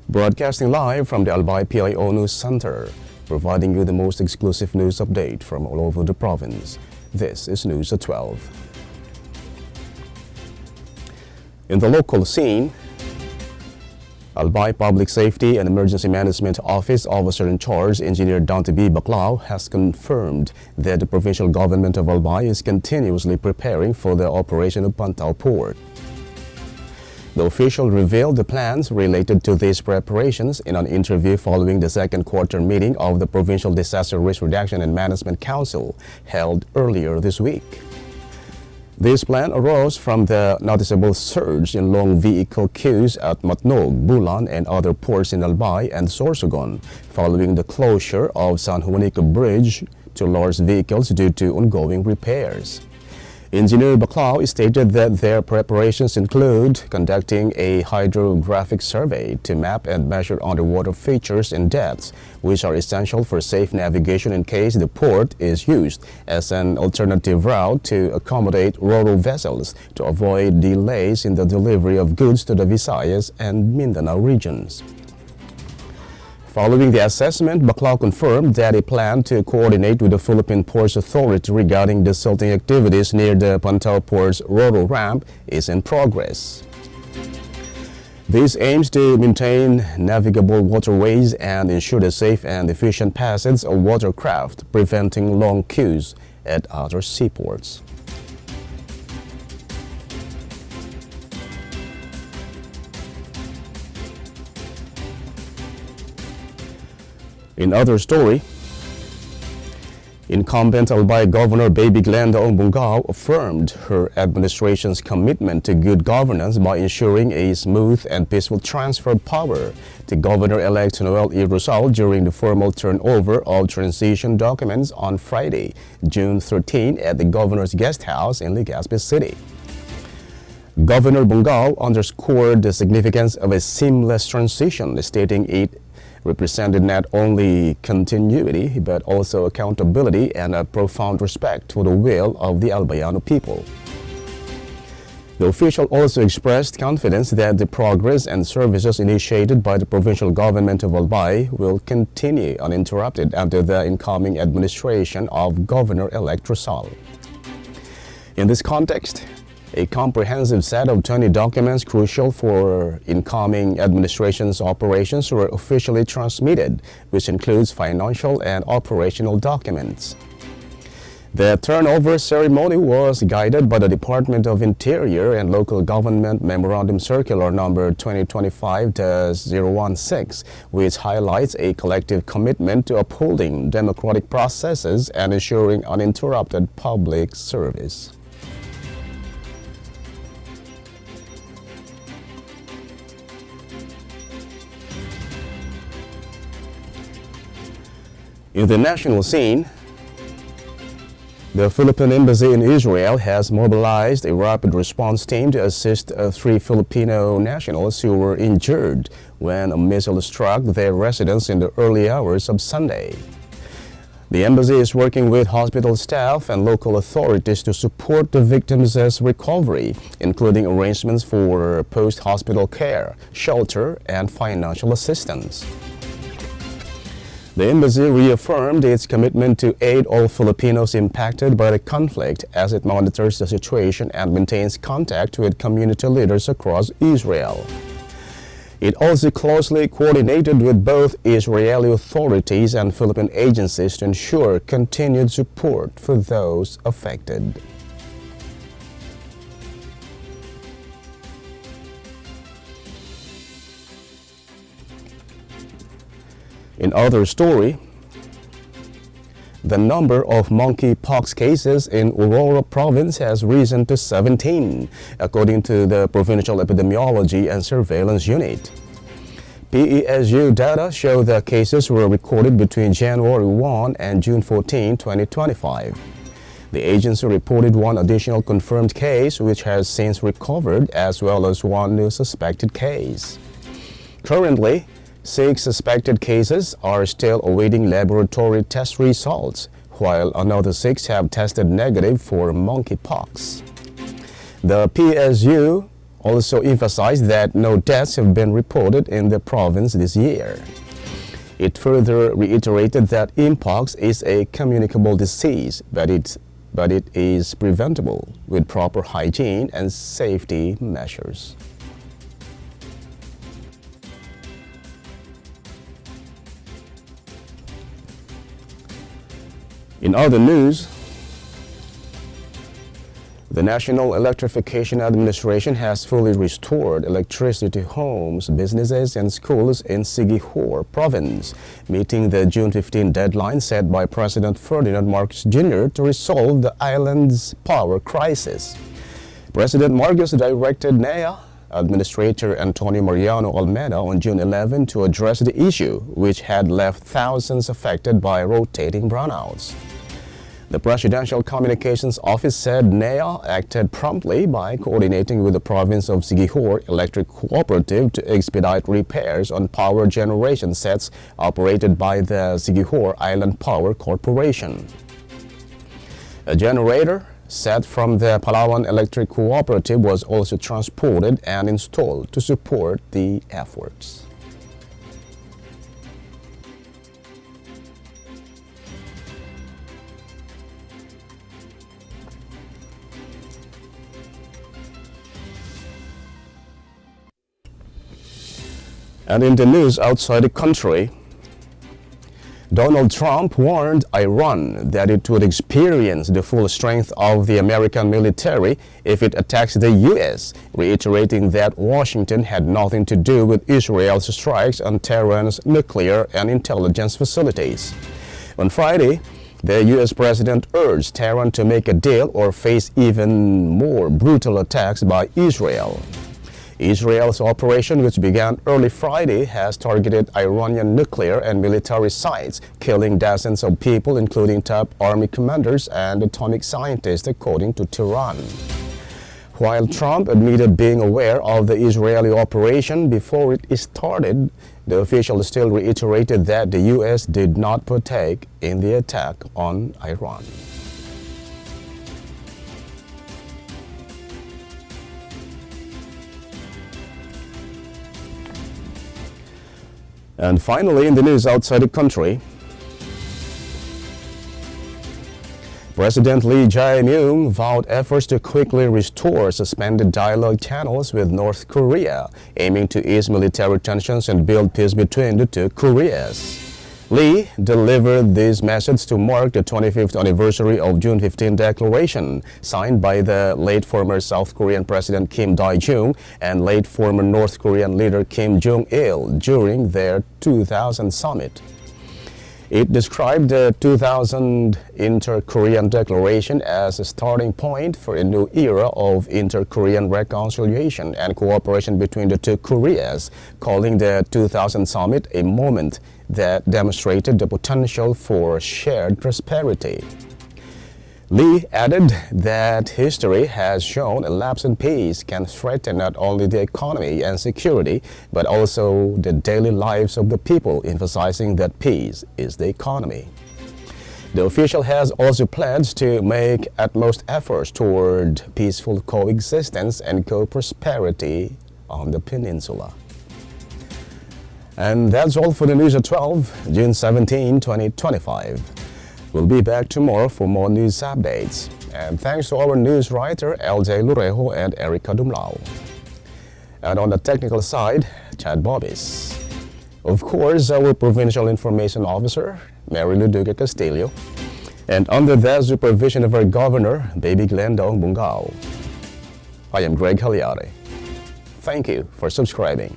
Broadcasting live from the Albay PIO News Center, providing you the most exclusive news update from all over the province. This is News at 12. In the local scene, Albay Public Safety and Emergency Management Office Officer in Charge, Engineer Dante B. Baclao, has confirmed that the provincial government of Albay is continuously preparing for the operation of Pantao Port. The official revealed the plans related to these preparations in an interview following the second quarter meeting of the Provincial Disaster Risk Reduction and Management Council held earlier this week. This plan arose from the noticeable surge in long vehicle queues at Matnog, Bulan, and other ports in Albay and Sorsogon following the closure of San Juanico Bridge to large vehicles due to ongoing repairs. Engineer Baclao stated that their preparations include conducting a hydrographic survey to map and measure underwater features and depths, which are essential for safe navigation in case the port is used as an alternative route to accommodate ro-ro vessels to avoid delays in the delivery of goods to the Visayas and Mindanao regions. Following the assessment, Baclao confirmed that he planned to coordinate with the Philippine Ports Authority regarding the silting activities near the Pantao Port's ro-ro ramp is in progress. This aims to maintain navigable waterways and ensure the safe and efficient passage of watercraft, preventing long queues at other seaports. In other story, incumbent Albay Governor Baby Glenda Ongbungao affirmed her administration's commitment to good governance by ensuring a smooth and peaceful transfer of power to Governor-elect Noel E. Rosal during the formal turnover of transition documents on Friday, June 13 at the Governor's Guest House in Legazpi City. Governor Bungao underscored the significance of a seamless transition, stating it represented not only continuity but also accountability and a profound respect for the will of the Albayano people. The official also expressed confidence that the progress and services initiated by the provincial government of Albay will continue uninterrupted under the incoming administration of Governor-elect Rosal. In this context, a comprehensive set of 20 documents crucial for incoming administration's operations were officially transmitted, which includes financial and operational documents. The turnover ceremony was guided by the Department of Interior and Local Government Memorandum Circular number 2025-016, which highlights a collective commitment to upholding democratic processes and ensuring uninterrupted public service. In the national scene, the Philippine Embassy in Israel has mobilized a rapid response team to assist 3 Filipino nationals who were injured when a missile struck their residence in the early hours of Sunday. The embassy is working with hospital staff and local authorities to support the victims' recovery, including arrangements for post-hospital care, shelter, and financial assistance. The embassy reaffirmed its commitment to aid all Filipinos impacted by the conflict as it monitors the situation and maintains contact with community leaders across Israel. It also closely coordinated with both Israeli authorities and Philippine agencies to ensure continued support for those affected. In other story, the number of monkeypox cases in Aurora Province has risen to 17, according to the Provincial Epidemiology and Surveillance Unit. PESU data show that cases were recorded between January 1 and June 14, 2025. The agency reported 1 additional confirmed case, which has since recovered, as well as 1 new suspected case. Currently, 6 suspected cases are still awaiting laboratory test results, while another 6 have tested negative for monkeypox. The PSU also emphasized that no deaths have been reported in the province this year. It further reiterated that mpox is a communicable disease, but it is preventable with proper hygiene and safety measures. In other news, the National Electrification Administration has fully restored electricity to homes, businesses, and schools in Siquijor province, meeting the June 15 deadline set by President Ferdinand Marcos Jr. to resolve the island's power crisis. President Marcos directed NEA Administrator Antonio Mariano Almeida on June 11 to address the issue, which had left thousands affected by rotating brownouts. The Presidential Communications Office said NEA acted promptly by coordinating with the province of Siquijor Electric Cooperative to expedite repairs on power generation sets operated by the Siquijor Island Power Corporation. A generator set from the Palawan Electric Cooperative was also transported and installed to support the efforts. And in the news outside the country, Donald Trump warned Iran that it would experience the full strength of the American military if it attacks the U.S., reiterating that Washington had nothing to do with Israel's strikes on Tehran's nuclear and intelligence facilities. On Friday, the U.S. president urged Tehran to make a deal or face even more brutal attacks by Israel. Israel's operation, which began early Friday, has targeted Iranian nuclear and military sites, killing dozens of people, including top army commanders and atomic scientists, according to Tehran. While Trump admitted being aware of the Israeli operation before it started, the official still reiterated that the U.S. did not partake in the attack on Iran. And finally, in the news outside the country, President Lee Jae-myung vowed efforts to quickly restore suspended dialogue channels with North Korea, aiming to ease military tensions and build peace between the two Koreas. Lee delivered this message to mark the 25th anniversary of June 15 Declaration, signed by the late former South Korean President Kim Dae-jung and late former North Korean leader Kim Jong-il during their 2000 summit. It described the 2000 Inter-Korean Declaration as a starting point for a new era of inter-Korean reconciliation and cooperation between the two Koreas, calling the 2000 summit a moment that demonstrated the potential for shared prosperity. Lee added that history has shown a lapse in peace can threaten not only the economy and security, but also the daily lives of the people, emphasizing that peace is the economy. The official has also pledged to make utmost efforts toward peaceful coexistence and co-prosperity on the peninsula. And that's all for the news at 12, June 17, 2025. We'll be back tomorrow for more news updates. And thanks to our news writer, LJ Lurejo and Erica Dumlao. And on the technical side, Chad Bobis. Of course, our Provincial Information Officer, Mary Luduga Castillo. And under the supervision of our Governor, Baby Glenn Daong Bungao. I am Greg Hallare. Thank you for subscribing.